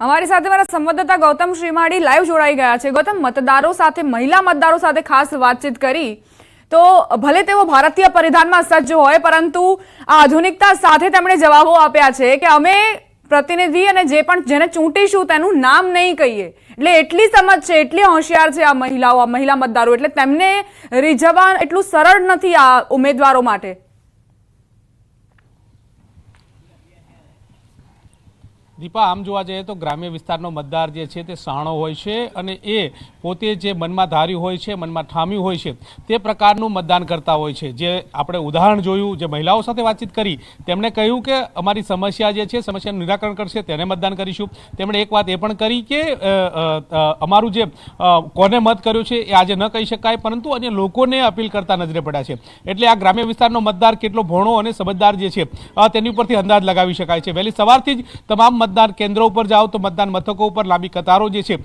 हमारी साथ हमारा संवाददाता गौतम श्रीमाड़ी लाइव जोड़ाई गया है। गौतम, मतदारों साथे महिला मतदारों साथे खास बातचीत करी तो भले तेओ भारतीय परिधाનમાં સજ્જ હોય પરંતુ આ આધુનિકતા સાથે તેમણે જવાબો આપ્યા છે કે અમે પ્રતિનિધિ અને જેને ચૂંટીશું તેનું નામ નહીં કહીએ। એટલે એટલી સમજ છે, એટલી હોશિયાર છે આ મહિલાઓ, આ મહિલા મતદારો, એટલે તેમને રીઝવવા એટલું સરળ નથી આ ઉમેદવારો માટે। दीपा, आम जोवा जाए तो ग्राम्य विस्तारनो मतदार जे छे ते साणो होय छे अने ए पोते जे मनमा धार्યું હોય છે, મનમાં ઠામ્યું હોય છે તે પ્રકારનું મતદાન કરતા હોય છે। જે આપણે ઉદાહરણ જોયું, જે મહિલાઓ સાથે વાતચીત કરી તેમણે કહ્યું કે અમારી સમસ્યા જે છે સમસ્યાનું નિરાકરણ કરશે તેને મતદાન કરીશું। તેમણે એક વાત એ પણ કરી કે અમારું જે કોને મત કર્યો છે એ આજે ન કહી શકાય, પરંતુ અન્ય લોકોને અપીલ કરતા નજરે પડ્યા છે। એટલે આ ગ્રામ્ય વિસ્તારનો મતદાર કેટલો ભોણો અને સમજદાર જે છે તેની ઉપરથી અંદાજ લગાવી શકાય છે। વહેલી સવારથી જ તમામ मतदान केन्द्रों पर जाओ तो मतदान मथकों पर लांबी कतारों जे छे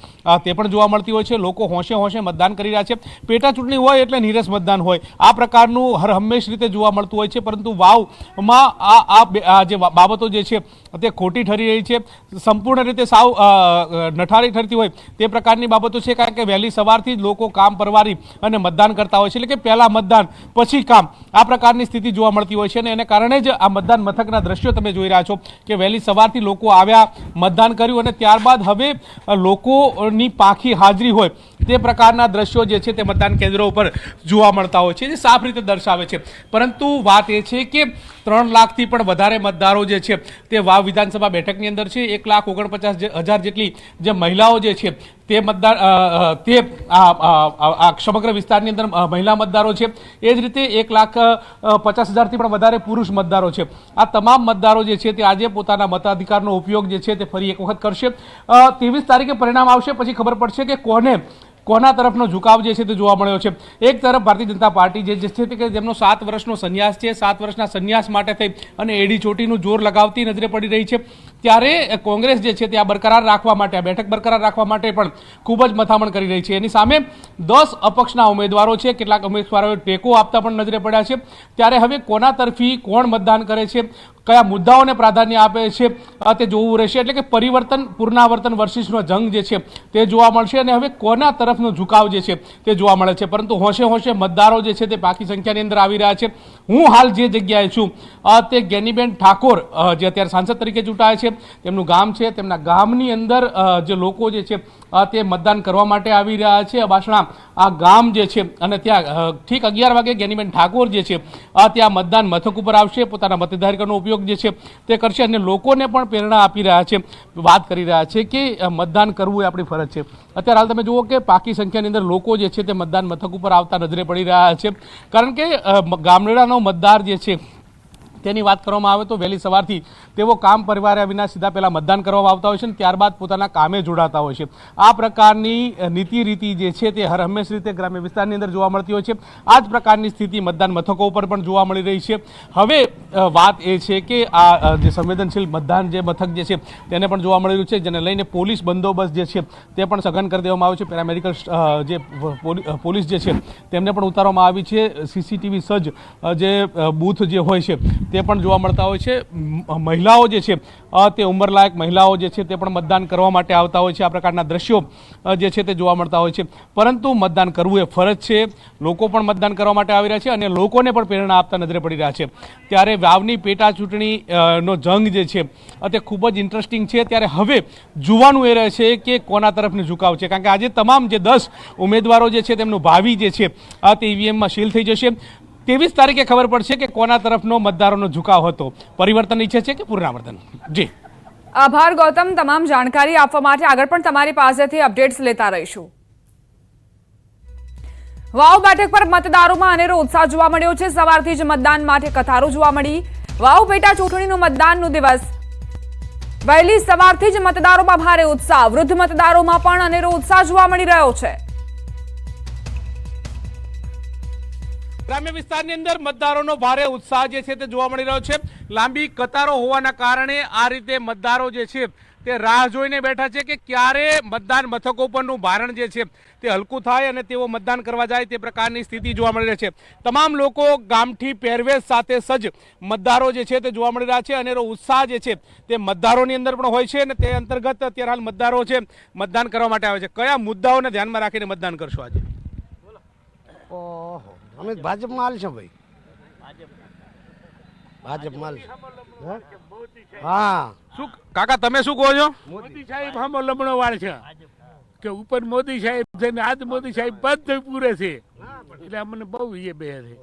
ते पण जोवा मळती होय छे। लोको होशे होशे मतदान करी रह्या छे। पेटा चूंटणी होय एटले नीरस मतदान होय आ प्रकारनुं हर हमेश रीते जोवा मळतुं होय छे, परंतु वावमां आ जे बाबतो जे छे ते खोटी ठरी रही है। संपूर्ण रीते साव नठारी ठरती होय ते प्रकारनी बाबतो छे, कारण के वहेली सवारथी ज लोको काम परवारी अने मतदान करता होय छे। એટલે કે પહેલા मतदान પછી કામ આ પ્રકારની સ્થિતિ જોવા મળતી હોય છે અને એને કારણે જ આ મતદાન મથકના દ્રશ્યો તમે જોઈ રહ્યા છો કે વહેલી સવારથી લોકો આવ્યા, मतदान કર્યું અને ત્યારબાદ હવે લોકોની પાખી હાજરી હોય તે પ્રકારના દ્રશ્યો જે છે તે મતદાન કેન્દ્રો ઉપર જોવા મળતા હોય છે, જે સાફ રીતે દર્શાવે છે। પરંતુ વાત એ છે કે 3 લાખથી પણ વધારે મતદારો જે છે તે વાવ વિધાનસભા બેઠકની અંદર છે। 1,49,000 જેટલી જે મહિલાઓ જે છે તે મતદાર તે આ સમગ્ર વિસ્તારની અંદર મહિલા મતદારો છે। એ જ રીતે 1,50,000થી પણ વધારે પુરુષ મતદારો છે। આ તમામ મતદારો જે છે તે આજે પોતાના મતાધિકારનો ઉપયોગ જે છે તે ફરી એક વખત કરશે। 23 તારીખે પરિણામ આવશે, પછી ખબર પડશે કે કોના તરફનો ઝુકાવ જે છે તે જોવા મળ્યો છે। એક તરફ ભારતીય જનતા પાર્ટી જે છે તે જેમનો 7 વર્ષનો સંન્યાસ છે, 7 વર્ષના સંન્યાસ માટે થઈ અને એડી ચોટીનું જોર લગાવતી નજરે પડી રહી છે, ત્યારે કોંગ્રેસ જે છે તે આ બરકરાર રાખવા માટે, આ બેઠક બરકરાર રાખવા માટે પણ ખૂબ જ મથામણ કરી રહી છે। એની સામે 10 અપક્ષના ઉમેદવારો છે, કેટલાક ઉમેદવારોએ ટેકો આપતા પણ નજરે પડ્યા છે। ત્યારે હવે કોના તરફી કોણ મતદાન કરે છે, કયા મુદ્દાઓને પ્રાધાન્ય આપે છે તે જોવું રહેશે। એટલે કે પરિવર્તન પુનરાવર્તન વર્સિસનો જંગ જે છે તે જોવા મળશે અને હવે કોના તરફનો ઝુકાવ જે છે તે જોવા મળે છે। પરંતુ હોશે હોશે મતદારો જે છે તે બાકી સંખ્યાની અંદર આવી રહ્યા છે। હું હાલ જે જગ્યાએ છું તે જ્ઞાનીબેન ઠાકોર જે અત્યારે સાંસદ તરીકે ચૂંટાયા છે તેમનું ગામ છે। તેમના ગામની અંદર જે લોકો જે છે તે મતદાન કરવા માટે આવી રહ્યા છે। અબાસણા આ ગામ જે છે અને ત્યાં ઠીક 11 વાગે જ્ઞાનીબેન ઠાકોર જે છે ત્યાં મતદાન મથક ઉપર આવશે, પોતાના મતાધિકારનો ઉપયોગ જે છે તે કરશે અને લોકોને પણ પ્રેરણા આપી રહ્યા છે, વાત કરી રહ્યા છે કે મતદાન કરવું એ આપણી ફરજ છે। અત્યારે હાલ તમે જુઓ કે પાકી સંખ્યાની અંદર લોકો જે છે તે મતદાન મથક ઉપર આવતા નજરે પડી રહ્યા છે, કારણ કે ગામડાનો મતદાર જે છે તેની વાત કરવામાં આવે તો વહેલી સવારથી તેઓ કામ પરિવાર્યા વિના સીધા પહેલાં મતદાન કરવામાં આવતા હોય છે અને ત્યારબાદ પોતાના કામે જોડાતા હોય છે। આ પ્રકારની નીતિ રીતિ જે છે તે હર હંમેશ રીતે ગ્રામ્ય વિસ્તારની અંદર જોવા મળતી હોય છે। આ જ પ્રકારની સ્થિતિ મતદાન મથકો ઉપર પણ જોવા મળી રહી છે। હવે વાત એ છે કે આ જે સંવેદનશીલ મતદાન જે મથક જે છે તેને પણ જોવા મળી રહ્યું છે, જેને લઈને પોલીસ બંદોબસ્ત જે છે તે પણ સઘન કરી દેવામાં આવ્યો છે। પેરામેડિકલ જે પોલીસ જે છે તેમને પણ ઉતારવામાં આવી છે। સીસીટીવી સજ્જ જે બૂથ જે હોય છે તે પણ જોવા મળતા હોય છે। મહિલાઓ જે છે તે ઉંમરલાયક મહિલાઓ જે છે તે પણ મતદાન કરવા માટે આવતા હોય છે। આ પ્રકારના દ્રશ્યો જે છે તે જોવા મળતા હોય છે, પરંતુ મતદાન કરવું એ ફરજ છે। લોકો પણ મતદાન કરવા માટે આવી રહ્યા છે અને લોકોને પણ પ્રેરણા આપતા નજરે પડી રહ્યા છે। ત્યારે વાવની પેટા ચૂંટણી નો જંગ જે છે તે ખૂબ જ ઇન્ટરેસ્ટિંગ છે। ત્યારે હવે જોવાનું એ રહે છે કે કોના તરફનો ઝુકાવ છે, કારણ કે આજે તમામ જે 10 ઉમેદવારો જે છે તેમનું ભાવિ જે છે તે ઈવીએમમાં સીલ થઈ જશે। 23 તારીખે ખબર પડશે કે કોના તરફનો મતદારોનો ઝુકાવ હતો, પરિવર્તન ઈચ્છે છે કે પુનરાવર્તન। જી આભાર ગૌતમ, તમામ જાણકારી આપવા માટે। આગળ પણ તમારી પાસેથી અપડેટ્સ લેતા રહીશું। વાવ બેઠક પર મતદારોમાં અનેરો ઉત્સાહ જોવા મળ્યો છે। સવારથી જ મતદાન માટે કતારો જોવા મળી। વાવ પેટા ચૂંટણીનો મતદાનનો દિવસ, વહેલી સવારથી જ મતદારોમાં ભારે ઉત્સાહ, વૃદ્ધ મતદારોમાં પણ અનેરો ઉત્સાહ જોવા મળી રહ્યો છે। ગ્રામ્ય વિસ્તારની અંદર મતદારોનો ભારે ઉત્સાહ જે છે તે જોવા મળી રહ્યો છે। લાંબી કતારો હોવાના કારણે આ રીતે મતદારો જે છે તે રાહ જોઈને બેઠા છે કે ક્યારે મતદાન મથકો પરનું ભારણ જે છે તે હલકું થાય અને તેઓ મતદાન કરવા જાય તે પ્રકારની સ્થિતિ જોવા મળી રહી છે. તમામ લોકો ગામઠી પહેરવેશ સાથે સજ્જ મતદારો જે છે તે જોવા મળી રહ્યા છે. અને ઉત્સાહ જે છે તે મતદારોની અંદર પણ હોય છે અને તે અંતર્ગત અત્યારે હાલ મતદારો છે મતદાન કરવા માટે આવે છે. કયા મુદ્દાઓને ધ્યાનમાં રાખીને મતદાન કરશો આજે? ઓહો, અમે ભાજપમાં હાલશું ભાઈ, ભાજપમાં હાલશું. હા, શું કાકા તમે શું કહો છો? મોદી સાહેબ હમો લમણો વાળ છે કે ઉપર મોદી સાહેબ છે ને આજ મોદી સાહેબ બધું પૂરે છે એટલે અમને બહુ એ બે છે.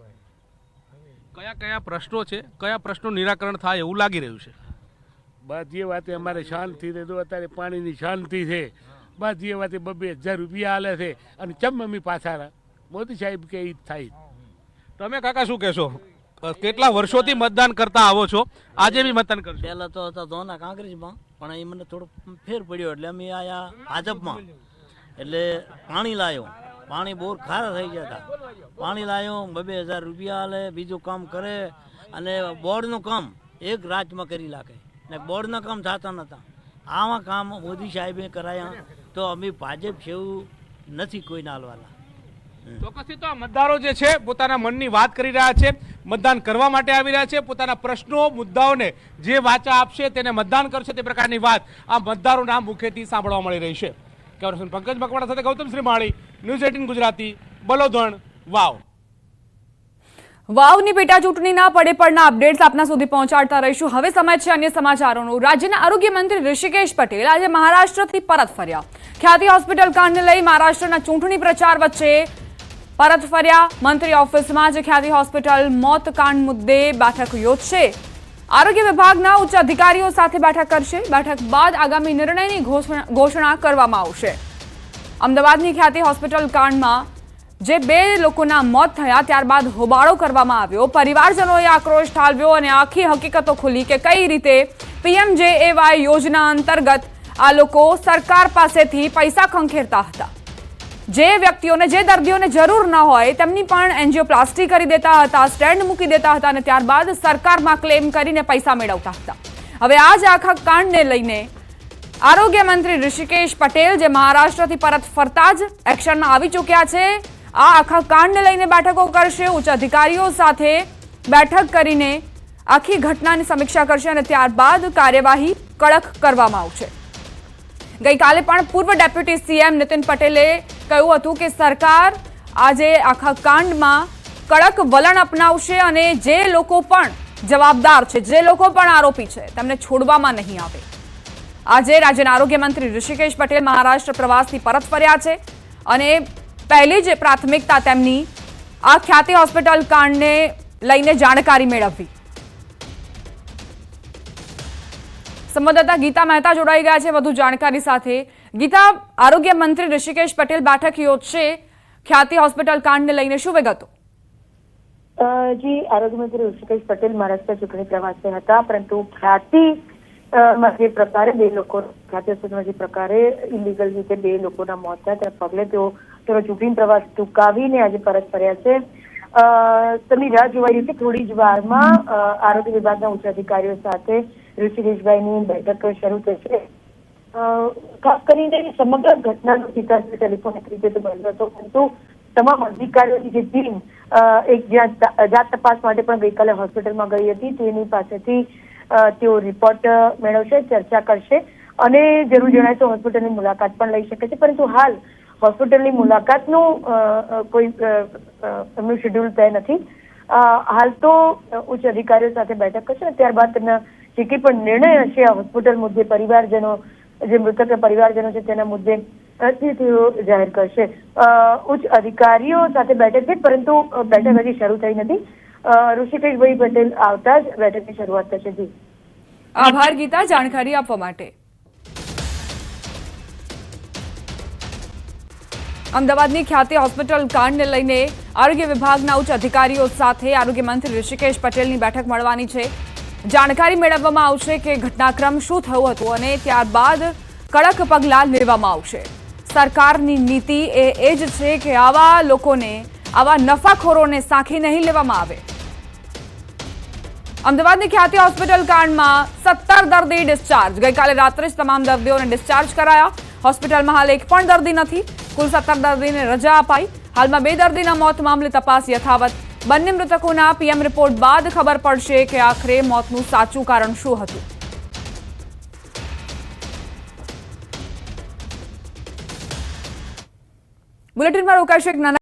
કયા કયા પ્રશ્નો છે, કયા પ્રશ્નો નિરાકરણ થાય એવું લાગી રહ્યું છે? બસ એ વાતે અમારે શાંતિ છે. તો અત્યારે પાણીની શાંતિ છે. બસ એ વાતે 2,000 રૂપિયા હાલે છે અને ચમ અમે પાછા મોદી સાહેબ કે ઈ જ થાય. તમે કાકા શું કહેશો? કેટલા વર્ષોથી મતદાન કરતા આવો છો, આજે બી મતદાન કરશો? પહેલા તો હતા ધોના કાંકરેજમાં, પણ એ મને થોડો ફેર પડ્યો એટલે અમે આયા ભાજપમાં. એટલે પાણી લાવ્યો, પાણી બોર ખારા થઈ ગયા હતા. પાણી લાવ્યો, 2,000 રૂપિયા હાલે, બીજું કામ કરે અને બોર્ડનું કામ એક રાજમાં કરી નાખે ને બોર્ડના કામ થતા નહોતા. આવા કામ મોદી સાહેબે કરાયા તો અમે ભાજપ જેવું નથી કોઈ નાલવાના. ચોક્કસથી તો આ મતદારો જે છે પોતાના મનની વાત કરી રહ્યા છે, મતદાન કરવા માટે આવી રહ્યા છે. પોતાના પ્રશ્નો મુદ્દાઓને જે વાચા આપશે તેને મતદાન કરશે તે પ્રકારની વાત આ મતદારોના મુખેથી સાંભળવા મળી રહી છે. કેમેરામેન પંકજ મકવાણા સાથે ગૌતમ શ્રીમાળી, ન્યૂઝ 18 ગુજરાતી, બલોદણ, વાવ. વાવની પેટા ચૂંટણીના પડે પડના અપડેટ્સ આપના સુધી પહોંચાડતા રહીશું. હવે સમય છે અન્ય સમાચારોનું. રાજ્યના આરોગ્ય મંત્રી ઋષિકેશ પટેલ આજે મહારાષ્ટ્રથી પરત ફર્યા. ખ્યાતિ હોસ્પિટલ કાંડને લઈ મહારાષ્ટ્રના ચૂંટણી પ્રચાર વચ્ચે પરત ફર્યા. મંત્રી ઓફિસમાં જ ખ્યાતિ હોસ્પિટલ મોત કાંડ મુદ્દે બેઠક યોજશે. આરોગ્ય વિભાગના ઉચ્ચ અધિકારીઓ સાથે બેઠક કરશે. બેઠક બાદ આગામી નિર્ણયની ઘોષણા કરવામાં આવશે. અમદાવાદની ખ્યાતિ હોસ્પિટલ કાંડમાં જે 2 લોકોના મોત થયા ત્યારબાદ હોબાળો કરવામાં આવ્યો. પરિવારજનોએ આક્રોશ ઠાલવ્યો અને આખી હકીકતો ખુલી કે કઈ રીતે PMJAY યોજના અંતર્ગત આ લોકો સરકાર પાસેથી પૈસા ખંખેરતા હતા. જે વ્યક્તિઓને, જે દર્દીઓને જરૂર ન હોય તેમની પણ એન્જિયોપ્લાસ્ટી કરી દેતા હતા, સ્ટેન્ડ મૂકી દેતા હતા અને ત્યારબાદ સરકારમાં ક્લેમ કરીને પૈસા મેળવતા હતા. હવે આ જ આખા કાંડને લઈને આરોગ્ય મંત્રી ઋષિકેશ પટેલ જે મહારાષ્ટ્રથી પરત ફરતા જ એક્શનમાં આવી ચૂક્યા છે. આ આખા કાંડને લઈને બેઠકો કરશે, ઉચ્ચ અધિકારીઓ સાથે બેઠક કરીને આખી ઘટનાની સમીક્ષા કરશે અને ત્યારબાદ કાર્યવાહી કડક કરવામાં આવશે. ગઈકાલે પણ પૂર્વ ડેપ્યુટી CM નીતિન પટેલે કહ્યું હતું કે સરકાર આજે આખા કાંડમાં કડક વલણ અપનાવશે અને જે લોકો પણ જવાબદાર છે, જે લોકો પણ આરોપી છે તેમને છોડવામાં નહીં આવે. આજે રાજ્યના આરોગ્ય મંત્રી ઋષિકેશ પટેલ મહારાષ્ટ્ર પ્રવાસથી પરત ફર્યા છે અને પહેલી જ પ્રાથમિકતા તેમની આ ખ્યાતિ હોસ્પિટલ કાંડને લઈને જાણકારી મેળવવી. સંવાદદાતા ગીતા મહેતા જોડાઈ ગયા છે વધુ જાણકારી સાથે. ગીતા, આરોગ્ય મંત્રી ઋષિકેશ પટેલ બેઠક યોજશે ખ્યાતિ હોસ્પિટલ કાંડને લઈને, શું વિગતો? જી, આરોગ્ય મંત્રી ઋષિકેશ પટેલ મહારાષ્ટ્ર ચૂંટણી પ્રવાસે હતા, પરંતુ ખ્યાતિ જે પ્રકારે 2 લોકો ખ્યાતિ હોસ્પિટલમાં જે પ્રકારે ઇલીગલ રીતે 2 લોકોના મોત થયા તેના પગલે તેઓ ચૂંટણી પ્રવાસ ટૂંકાવીને આજે પરત ફર્યા છે. તેમની રાહ જોવાઈ રહી છે. થોડી જ વારમાં આરોગ્ય વિભાગના ઉચ્ચ અધિકારીઓ સાથે ઋષિકેશભાઈની બેઠક શરૂ થશે. ખાસ કરીને સમગ્ર ઘટનાનો ચિતાર ટેલિફોનિક રીતે તો બન્યો હતો, પરંતુ તમામ અધિકારીઓની જે ટીમ એક જાત તપાસ માટે પણ ગઈકાલે હોસ્પિટલમાં ગઈ હતી. તેની પાસેથી તેઓ રિપોર્ટ મેળવશે, ચર્ચા કરશે અને જરૂર જણાય તો હોસ્પિટલની મુલાકાત પણ લઈ શકે છે. પરંતુ હાલ હોસ્પિટલની મુલાકાતનું કોઈ એમનું શેડ્યુલ તય નથી. હાલ તો ઉચ્ચ અધિકારીઓ સાથે બેઠક કરશે અને ત્યારબાદ તેમના જે કંઈ પણ નિર્ણય હશે આ હોસ્પિટલ મુદ્દે પરિવારજનો, જે મૃતક પરિવારજનો છે તેના મુદ્દે તેઓ જાહેર કરશે. ઉચ્ચ અધિકારીઓ સાથે બેઠક છે, પરંતુ બેઠક હજી શરૂ થઈ નથી. ઋષિકેશભાઈ પટેલ આવતા જ બેઠકની શરૂઆત થશે. જી, આભાર ગીતા, જાણકારી આપવા માટે. અમદાવાદની ખ્યાતિ હોસ્પિટલ કાંડને લઈને આરોગ્ય વિભાગના ઉચ્ચ અધિકારીઓ સાથે આરોગ્ય મંત્રી ઋષિકેશ પટેલની બેઠક મળવાની છે. જાણકારી મેળવવામાં આવશે કે ઘટનાક્રમ શું થયું હતું અને ત્યારબાદ કડક પગલાં લેવામાં આવશે. સરકારની નીતિ એ જ છે કે આવા લોકોને, આવા નફાખોરોને સાંખી નહીં લેવામાં આવે. અમદાવાદની ખ્યાતિ હોસ્પિટલ કાંડમાં 17 દર્દી ડિસ્ચાર્જ. ગઈકાલે રાત્રે જ તમામ દર્દીઓને ડિસ્ચાર્જ કરાયા. હોસ્પિટલમાં હાલ એક પણ દર્દી નથી. કુલ 17 દર્દીને રજા અપાઈ. હાલમાં 2 દર્દીના મોત મામલે તપાસ યથાવત. બંને મૃતકોના પીએમ રિપોર્ટ બાદ ખબર પડશે કે આખરે મોતનું સાચું કારણ શું હતું. બુલેટિનમાં રોકાશે એક નાના